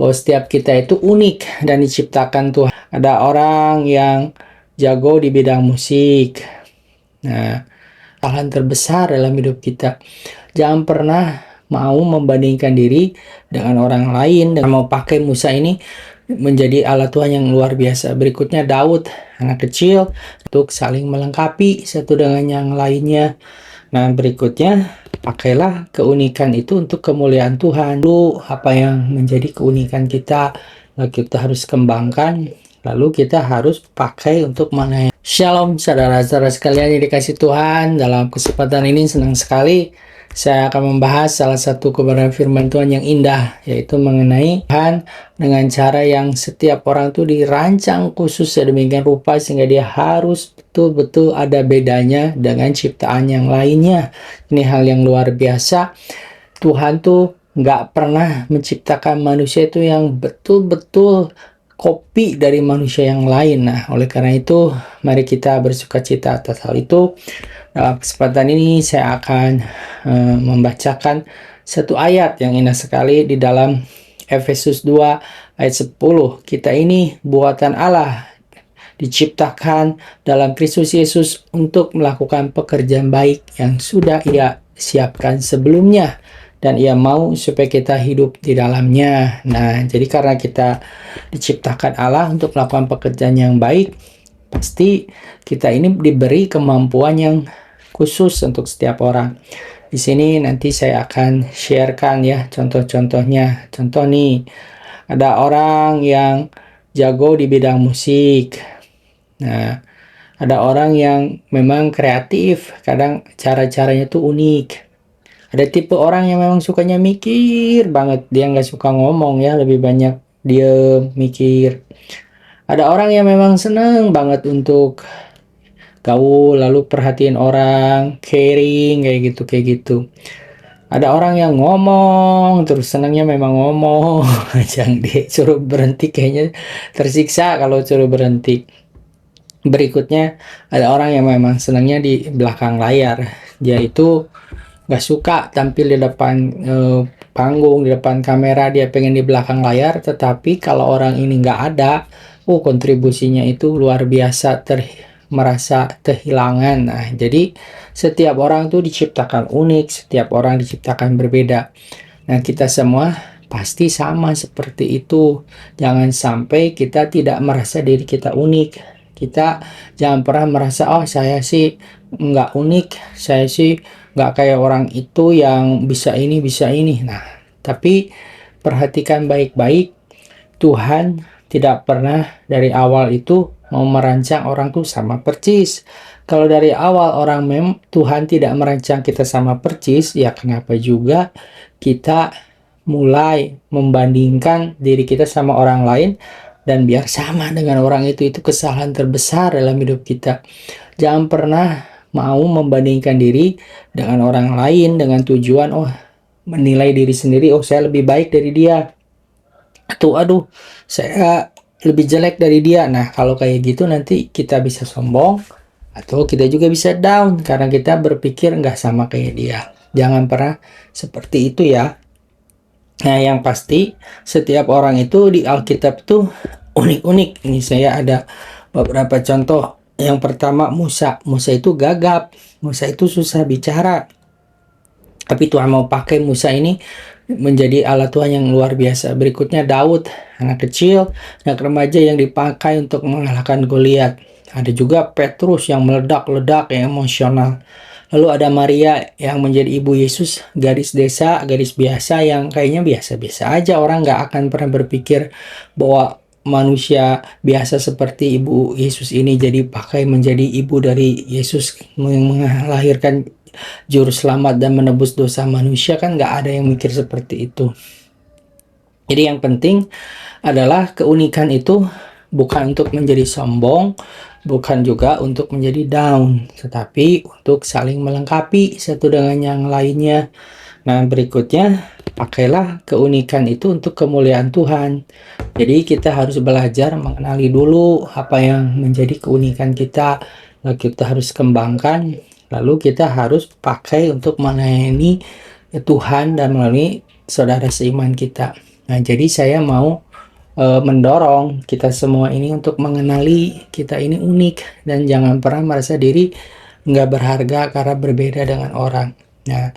bahwa setiap kita itu unik dan diciptakan Tuhan. Ada orang yang jago di bidang musik. Nah, kesalahan terbesar dalam hidup kita. Jangan pernah mau membandingkan diri dengan orang lain dan mau pakai Musa ini menjadi alat Tuhan yang luar biasa. Berikutnya Daud, anak kecil, untuk saling melengkapi satu dengan yang lainnya. Nah, berikutnya pakailah keunikan itu untuk kemuliaan Tuhan. Lalu apa yang menjadi keunikan kita, kita harus kembangkan, lalu kita harus pakai untuk melayani. Shalom saudara-saudara sekalian yang dikasih Tuhan. Dalam kesempatan ini senang sekali saya akan membahas salah satu kebenaran firman Tuhan yang indah, yaitu mengenai Tuhan dengan cara yang setiap orang itu dirancang khusus sedemikian rupa sehingga dia harus betul-betul ada bedanya dengan ciptaan yang lainnya. Ini hal yang luar biasa. Tuhan tuh nggak pernah menciptakan manusia itu yang betul-betul kopi dari manusia yang lain. Nah, oleh karena itu, mari kita bersukacita atas hal itu. Dalam kesempatan ini saya akan membacakan satu ayat yang indah sekali di dalam Efesus 2 ayat 10. Kita ini buatan Allah, diciptakan dalam Kristus Yesus untuk melakukan pekerjaan baik yang sudah Ia siapkan sebelumnya, dan Ia mau supaya kita hidup di dalamnya. Nah, jadi karena kita diciptakan Allah untuk melakukan pekerjaan yang baik, pasti kita ini diberi kemampuan yang khusus untuk setiap orang. Di sini nanti saya akan sharekan ya contoh-contohnya. Contoh nih, ada orang yang jago di bidang musik. Nah, ada orang yang memang kreatif, kadang cara-caranya tuh unik. Ada tipe orang yang memang sukanya mikir banget, dia nggak suka ngomong ya, lebih banyak diem, mikir. Ada orang yang memang seneng banget untuk gaul, lalu perhatiin orang, caring, kayak gitu. Ada orang yang ngomong, terus senangnya memang ngomong. Jangan disuruh berhenti, kayaknya tersiksa kalau suruh berhenti. Berikutnya, ada orang yang memang senangnya di belakang layar. Dia itu gak suka tampil di depan panggung, di depan kamera, dia pengen di belakang layar. Tetapi kalau orang ini gak ada, kontribusinya itu luar biasa, merasa kehilangan. Nah, jadi setiap orang tuh diciptakan unik, setiap orang diciptakan berbeda. Nah, kita semua pasti sama seperti itu. Jangan sampai kita tidak merasa diri kita unik. Kita jangan pernah merasa, oh saya sih nggak unik, saya sih nggak kayak orang itu yang bisa ini, bisa ini. Nah, tapi perhatikan baik-baik, Tuhan tidak pernah dari awal itu mau merancang orang tuh sama persis. Kalau dari awal Tuhan tidak merancang kita sama persis, ya kenapa juga kita mulai membandingkan diri kita sama orang lain dan biar sama dengan orang itu kesalahan terbesar dalam hidup kita. Jangan pernah mau membandingkan diri dengan orang lain dengan tujuan menilai diri sendiri, saya lebih baik dari dia, atau aduh saya lebih jelek dari dia. Nah, kalau kayak gitu nanti kita bisa sombong atau kita juga bisa down karena kita berpikir nggak sama kayak dia. Jangan pernah seperti itu ya. Nah, yang pasti setiap orang itu di Alkitab tuh unik-unik. Ini saya ada beberapa contoh. Yang pertama Musa itu gagap, Musa itu susah bicara, tapi Tuhan mau pakai Musa ini menjadi alat Tuhan yang luar biasa. Berikutnya Daud, anak kecil, anak remaja yang dipakai untuk mengalahkan Goliat. Ada juga Petrus yang meledak-ledak, yang emosional. Lalu ada Maria yang menjadi ibu Yesus, gadis desa, gadis biasa yang kayaknya biasa-biasa aja. Orang nggak akan pernah berpikir bahwa manusia biasa seperti ibu Yesus ini jadi pakai menjadi ibu dari Yesus, melahirkan juru selamat dan menebus dosa manusia. Kan nggak ada yang mikir seperti itu. Jadi yang penting adalah keunikan itu bukan untuk menjadi sombong, bukan juga untuk menjadi down, tetapi untuk saling melengkapi satu dengan yang lainnya. Nah, berikutnya pakailah keunikan itu untuk kemuliaan Tuhan. Jadi kita harus belajar mengenali dulu apa yang menjadi keunikan kita, lalu kita harus kembangkan, lalu kita harus pakai untuk melayani Tuhan dan melalui saudara seiman kita. Nah, jadi saya mau mendorong kita semua ini untuk mengenali kita ini unik dan jangan pernah merasa diri nggak berharga karena berbeda dengan orang. Nah,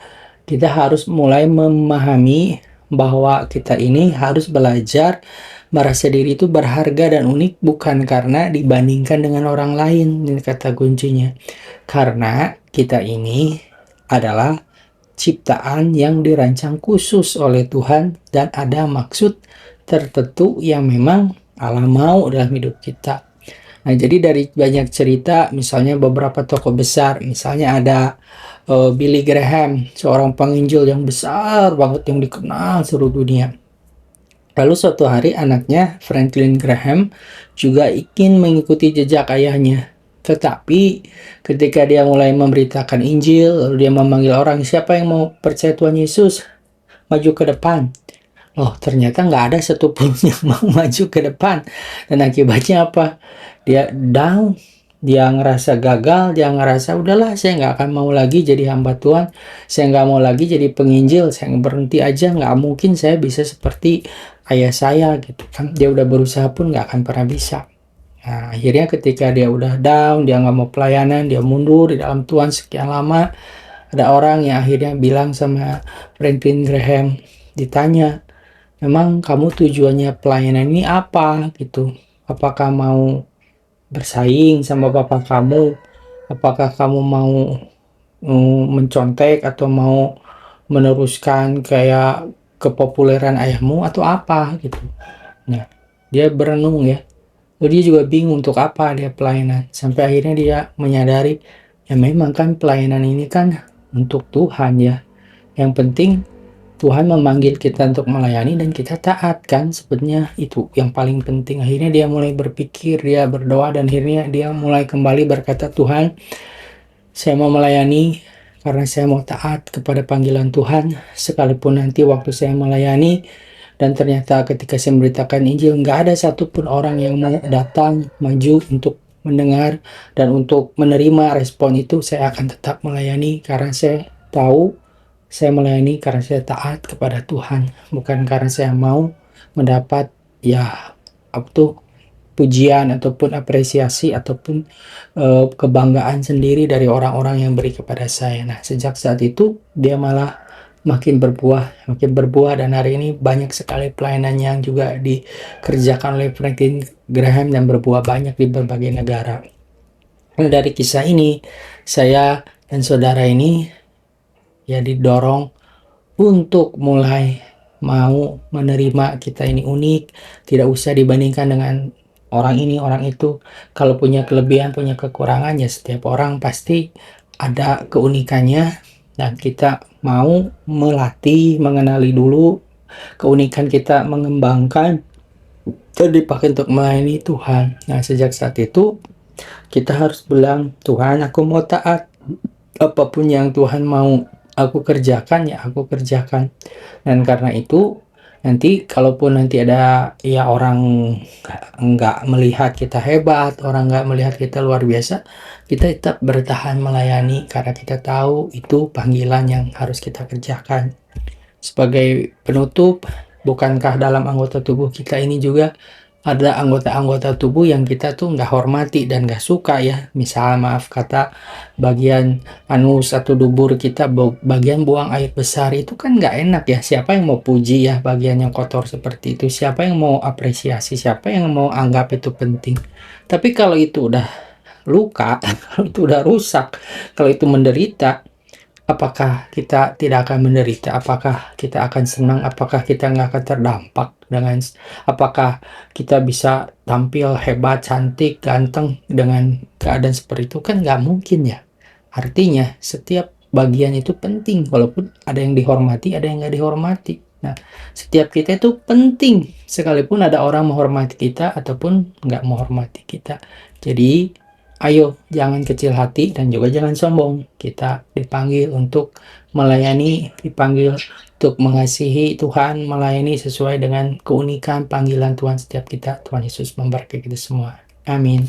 kita harus mulai memahami bahwa kita ini harus belajar merasa diri itu berharga dan unik bukan karena dibandingkan dengan orang lain. Ini kata kuncinya. Karena kita ini adalah ciptaan yang dirancang khusus oleh Tuhan dan ada maksud tertentu yang memang Allah mau dalam hidup kita. Nah, jadi dari banyak cerita, misalnya beberapa tokoh besar, misalnya ada Billy Graham, seorang penginjil yang besar banget yang dikenal seluruh dunia. Lalu suatu hari anaknya, Franklin Graham, juga ingin mengikuti jejak ayahnya. Tetapi ketika dia mulai memberitakan Injil, lalu dia memanggil orang, siapa yang mau percaya Tuhan Yesus? Maju ke depan. Oh, ternyata nggak ada satupun yang mau maju ke depan. Dan akibatnya apa? Dia down, dia ngerasa gagal, dia ngerasa udahlah saya nggak akan mau lagi jadi hamba Tuhan, saya nggak mau lagi jadi penginjil, saya berhenti aja, nggak mungkin saya bisa seperti ayah saya gitu kan. Dia udah berusaha pun nggak akan pernah bisa. Nah, akhirnya ketika dia udah down, dia nggak mau pelayanan, dia mundur di dalam Tuhan sekian lama, ada orang yang akhirnya bilang sama Franklin Graham, ditanya, memang kamu tujuannya pelayanan ini apa gitu? Apakah mau bersaing sama papa kamu? Apakah kamu mau mencontek atau mau meneruskan kayak kepopuleran ayahmu atau apa gitu? Nah, dia berenung ya. Lalu dia juga bingung untuk apa dia pelayanan. Sampai akhirnya dia menyadari, ya memang kan pelayanan ini kan untuk Tuhan ya. Yang penting Tuhan memanggil kita untuk melayani dan kita taat kan, sebenarnya itu yang paling penting. Akhirnya dia mulai berpikir, dia berdoa dan akhirnya dia mulai kembali berkata, Tuhan, saya mau melayani karena saya mau taat kepada panggilan Tuhan, sekalipun nanti waktu saya melayani dan ternyata ketika saya memberitakan Injil nggak ada satupun orang yang mau datang maju untuk mendengar dan untuk menerima respon itu, saya akan tetap melayani karena saya tahu saya melayani karena saya taat kepada Tuhan, bukan karena saya mau mendapat ya apa tuh pujian ataupun apresiasi ataupun kebanggaan sendiri dari orang-orang yang beri kepada saya. Nah, sejak saat itu dia malah makin berbuah dan hari ini banyak sekali pelayanan yang juga dikerjakan oleh Franklin Graham dan berbuah banyak di berbagai negara. Nah, dari kisah ini saya dan saudara ini ya didorong untuk mulai mau menerima kita ini unik, tidak usah dibandingkan dengan orang ini, orang itu. Kalau punya kelebihan, punya kekurangan, ya setiap orang pasti ada keunikannya dan kita mau melatih, mengenali dulu keunikan kita, mengembangkan dan dipakai untuk melayani Tuhan. Nah, sejak saat itu kita harus bilang, Tuhan, aku mau taat. Apapun yang Tuhan mau aku kerjakan, ya aku kerjakan. Dan karena itu, nanti kalaupun nanti ada ya orang nggak melihat kita hebat, orang nggak melihat kita luar biasa, kita tetap bertahan melayani karena kita tahu itu panggilan yang harus kita kerjakan. Sebagai penutup, bukankah dalam anggota tubuh kita ini juga ada anggota-anggota tubuh yang kita tuh nggak hormati dan nggak suka ya. Misal maaf kata bagian anus atau dubur kita bagian buang air besar itu kan nggak enak ya. Siapa yang mau puji ya bagian yang kotor seperti itu? Siapa yang mau apresiasi? Siapa yang mau anggap itu penting? Tapi kalau itu udah luka, kalau itu udah rusak, kalau itu menderita, apakah kita tidak akan menderita? Apakah kita akan senang? Apakah kita nggak akan terdampak dengan? Apakah kita bisa tampil hebat, cantik, ganteng dengan keadaan seperti itu? Kan nggak mungkin ya. Artinya setiap bagian itu penting, walaupun ada yang dihormati, ada yang nggak dihormati. Nah, setiap kita itu penting, sekalipun ada orang menghormati kita ataupun nggak menghormati kita. Jadi ayo, jangan kecil hati dan juga jangan sombong. Kita dipanggil untuk melayani, dipanggil untuk mengasihi Tuhan, melayani sesuai dengan keunikan panggilan Tuhan setiap kita. Tuhan Yesus memberkati kita semua. Amin.